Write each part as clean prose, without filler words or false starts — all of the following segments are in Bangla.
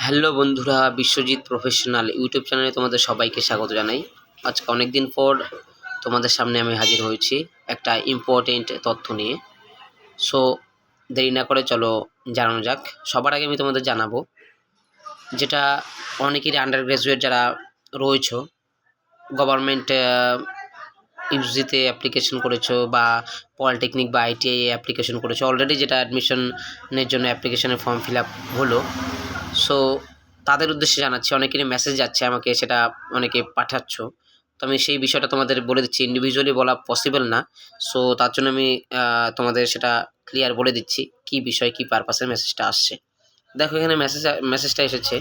হ্যালো বন্ধুরা, বিশ্বজিৎ প্রফেশনাল ইউটিউব চ্যানেলে তোমাদের সবাইকে স্বাগত জানাই। আজকে অনেক দিন পর তোমাদের সামনে আমি হাজির হয়েছি একটা ইম্পর্টেন্ট তথ্য নিয়ে। সো দেরি না করে চলো জানানো যাক। সবার আগে আমি তোমাদের জানাবো, যেটা অনেকেরই আন্ডার গ্র্যাজুয়েট যারা রয়েছো, গভর্নমেন্ট ইউজিতে অ্যাপ্লিকেশন করেছো বা পলিটেকনিক বা আইটিআই অ্যাপ্লিকেশন করেছো অলরেডি, যেটা অ্যাডমিশনের জন্য অ্যাপ্লিকেশনের ফর্ম ফিল আপ হলো। সো তাদের উদ্দেশ্যে জানাচ্ছি, অনেকেরই মেসেজ যাচ্ছে আমাকে, সেটা অনেকে পাঠাচ্ছ। তো আমি সেই বিষয়টা তোমাদের বলে দিচ্ছি, ইন্ডিভিজুয়ালি বলা পসিবল না। সো তার জন্য আমি তোমাদের সেটা ক্লিয়ার বলে দিচ্ছি কি বিষয়, কি পারপাসের মেসেজটা আসছে। দেখো এখানে মেসেজটা এসেছে,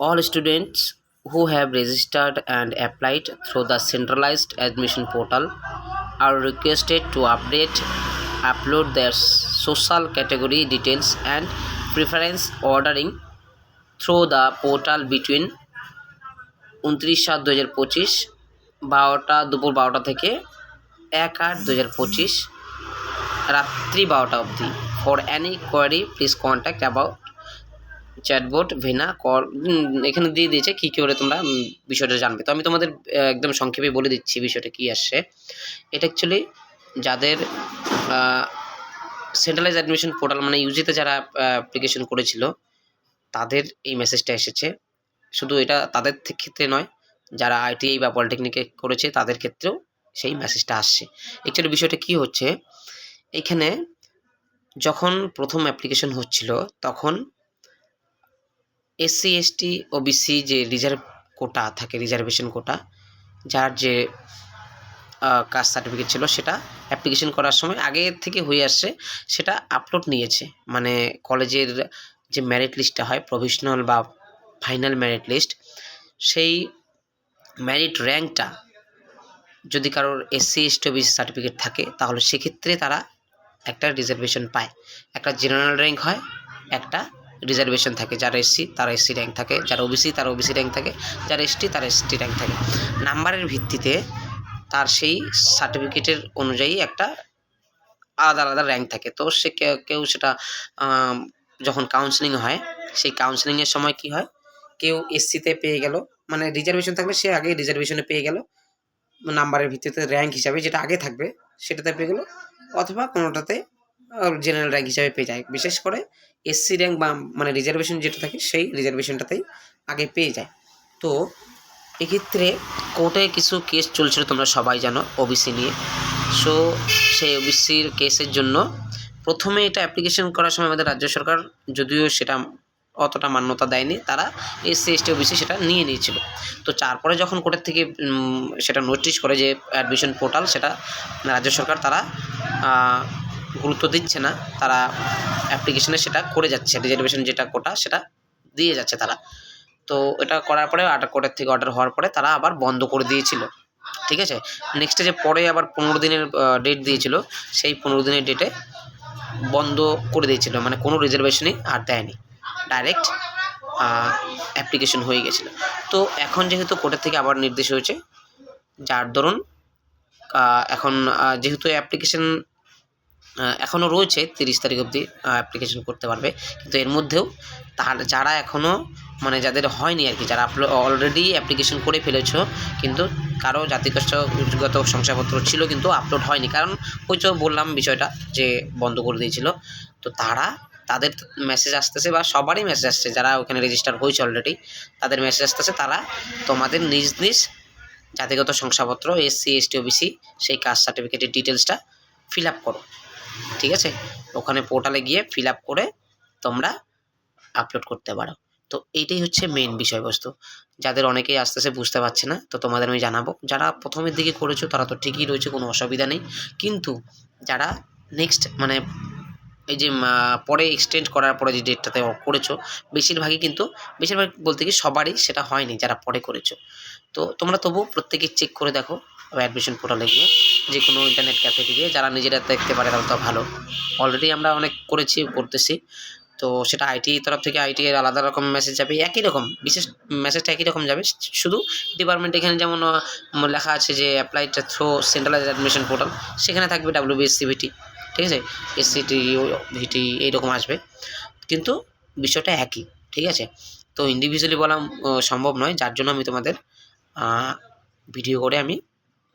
all students who have registered and applied through the centralized admission portal are requested to upload their social category details and preference ordering through the portal between 29/7/2025 দুপুর 12টা থেকে 1/8/2025 রাত্রি 12টা অবধি। For any query please contact about chatbot ভেনা কল। এখানে দিয়ে দিয়েছে কী করে তোমরা বিষয়টা জানবে। তো আমি তোমাদের একদম সংক্ষেপে বলে দিচ্ছি বিষয়টা কী আসছে। এটা অ্যাকচুয়ালি যাদের সেন্ট্রালাইজ অ্যাডমিশন পোর্টাল মানে ইউজিতে যারা অ্যাপ্লিকেশন করেছিল তাদের এই মেসেজটা এসেছে। শুধু এটা তাদের ক্ষেত্রে নয়, যারা আইটিআই বা পলিটেকনিকে করেছে তাদের ক্ষেত্রেও সেই মেসেজটা আসছে। অ্যাকচুয়ালি বিষয়টা কী হচ্ছে, এইখানে যখন প্রথম অ্যাপ্লিকেশন হচ্ছিল তখন এসসি এসটি ওবিসি যে রিজার্ভ কোটা থাকে, রিজার্ভেশন কোটা, যার যে কাস্ট সার্টিফিকেট ছিল সেটা অ্যাপ্লিকেশন করার সময় আগে থেকে হয়ে আসছে, সেটা আপলোড নিয়েছে। মানে কলেজের যে মেরিট লিস্টটা হয়, প্রভিশনাল বা ফাইনাল মেরিট লিস্ট, সেই মেরিট র্যাঙ্কটা যদি কারোর এসসি এসটি ওবিসি সার্টিফিকেট থাকে তাহলে সেক্ষেত্রে তারা একটা রিজার্ভেশন পায়। একটা জেনারেল র্যাঙ্ক হয়, একটা রিজার্ভেশন থাকে। যারা এসসি তার এসসি র্যাঙ্ক থাকে, যারা ওবিসি তার ওবিসি র্যাঙ্ক থাকে, যারা এসটি তার এসটি র্যাঙ্ক থাকে। নাম্বারের ভিত্তিতে তার সেই সার্টিফিকেটের অনুযায়ী একটা আলাদা আলাদা র্যাঙ্ক থাকে। তো সে কেউ সেটা যখন কাউন্সেলিং হয়, সেই কাউন্সেলিংয়ের সময় কি হয়, কেউ এসসিতে পেয়ে গেল, মানে রিজার্ভেশন থাকলে সে আগে রিজার্ভেশনে পেয়ে গেল নাম্বারের ভিত্তিতে র্যাঙ্ক হিসাবে, যেটা আগে থাকবে সেটাতে পেয়ে গেল, অথবা কোনোটাতে জেনারেল র্যাঙ্ক হিসাবে পেয়ে যায়। বিশেষ করে এসসি র্যাঙ্ক বা মানে রিজার্ভেশন যেটা থাকে সেই রিজার্ভেশনটাতেই আগে পেয়ে যায়। তো এক্ষেত্রে কোর্টে কিছু কেস চলছিল, তোমরা সবাই জানো, ওবিসি নিয়ে। সো সেই ওবিসির কেসের জন্য প্রথমে এটা অ্যাপ্লিকেশন করার সময় আমাদের রাজ্য সরকার, যদিও সেটা অতটা মান্যতা দেয়নি, তারা এসসি এসটি ওবিসি সেটা নিয়ে নিয়েছিল। তো তারপরে যখন কোর্টের থেকে সেটা নোটিশ করে যে অ্যাডমিশন পোর্টাল, সেটা রাজ্য সরকার তারা গুরুত্ব দিচ্ছে না, তারা অ্যাপ্লিকেশনে সেটা করে যাচ্ছে, রিজার্ভেশন যেটা কোটা সেটা দিয়ে যাচ্ছে তারা। তো এটা করার পরে কোর্টের থেকে অর্ডার হওয়ার পরে তারা আবার বন্ধ করে দিয়েছিল। ঠিক আছে, নেক্সটে যে পরে আবার 15 দিনের ডেট দিয়েছিল, সেই 15 দিনের ডেটে বন্ধ করে দিয়েছিল, মানে কোনো রিজার্ভেশনই আর দেয়নি, ডাইরেক্ট অ্যাপ্লিকেশন হয়ে গেছিলো। তো এখন যেহেতু কোর্টের থেকে আবার নির্দেশ হয়েছে, যার দরুন এখন যেহেতু অ্যাপ্লিকেশন এখনও রয়েছে 30 তারিখ অবধি অ্যাপ্লিকেশন করতে পারবে, কিন্তু এর মধ্যেও যারা এখনও মানে যাদের হয়নি আর কি, যারা অলরেডি অ্যাপ্লিকেশন করে ফেলেছো কিন্তু কারো জাতিগত শংসাপত্র ছিল কিন্তু আপলোড হয়নি, কারণ ওই তো বললাম বিষয়টা যে বন্ধ করে দিয়েছিল। তো তাদের মেসেজ আসতেছে, বা সবারই মেসেজ আসছে, যারা ওখানে রেজিস্টার হয়েছে অলরেডি তাদের মেসেজ আসতেছে, তারা তোমাদের নিজ নিজ জাতিগত শংসাপত্র, এসসি এসটি ওবিসি সেই কাস্ট সার্টিফিকেটের ডিটেলসটা ফিল আপ করো। ঠিক আছে, ওখানে পোর্টালে গিয়ে ফিল আপ করে তোমরা আপলোড করতে পারো। তো এইটাই হচ্ছে মেইন বিষয়বস্তু। যাদের অনেকেই আসতেছে বুঝতে পারছে না, তো তোমাদের আমি জানাবো, যারা প্রথমের দিকে করেছো তারা তো ঠিকই রয়েছে, কোনো অসুবিধা নেই। কিন্তু যারা নেক্সট মানে এই যে পরে এক্সটেন্ড করার পরে যে ডেটটাতে করেছো, বেশিরভাগ বলতে কি সবারই সেটা হয়নি যারা পরে করেছো। তো তোমরা তবু প্রত্যেকে চেক করে দেখো অ্যাডমিশন পোর্টালে গিয়ে, যে কোনো ইন্টারনেট ক্যাফে গিয়ে, যারা নিজেরা দেখতে পারে তারা তো ভালো। অলরেডি আমরা অনেক করতেছি। তো সেটা আইটি তরফ থেকে আইটি এর আলাদা রকম মেসেজ যাবে, একই রকম বিশেষ মেসেজটা একই রকম যাবে, শুধু ডিপার্টমেন্ট এখানে যেমন লেখা আছে যে applied through centralised admission portal, সেখানে থাকবে WBS CBT। ঠিক আছে, এসসিটি ভিটি এইরকম আসবে, কিন্তু বিষয়টা একই। ঠিক আছে, তো ইন্ডিভিজুয়ালি বলা সম্ভব নয়, যার জন্য আমি তোমাদের ভিডিও করে আমি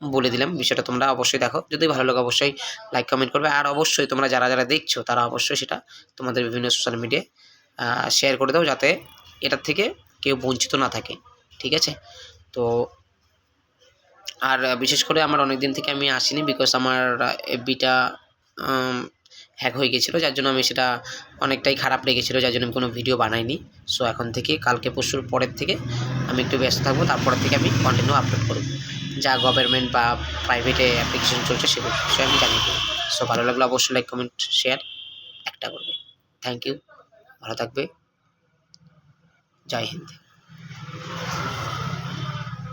বলে দিলাম বিষয়টা। তোমরা অবশ্যই দেখো, যদি ভালো লাগে অবশ্যই লাইক কমেন্ট করবে, আর অবশ্যই তোমরা যারা যারা দেখছো তারা অবশ্যই সেটা তোমাদের বিভিন্ন সোশ্যাল মিডিয়ায় শেয়ার করে দাও, যাতে এটার থেকে কেউ বঞ্চিত না থাকে। ঠিক আছে, তো আর বিশেষ করে আমার অনেক দিন থেকে আমি আসিনি, বিকজ আমার এফবিটা হ্যাক হয়ে গেছিলো, যার জন্য আমি সেটা অনেকটাই খারাপ লেগেছিলো, যার জন্য আমি কোনো ভিডিও বানাইনি। সো এখন থেকে কালকে পরশুর পরের থেকে আমি একটু ব্যস্ত থাকবো, তারপরের থেকে আমি কন্টিনিউ আপলোড করব, যা গভর্নমেন্ট বা প্রাইভেটে অ্যাপ্লিকেশন চলছে সেগুলো বিষয়ে আমি জানিয়ে দেবো। সো ভালো লাগলে অবশ্যই লাইক কমেন্ট শেয়ার একটা করবে। থ্যাংক ইউ, ভালো থাকবে, জয় হিন্দ।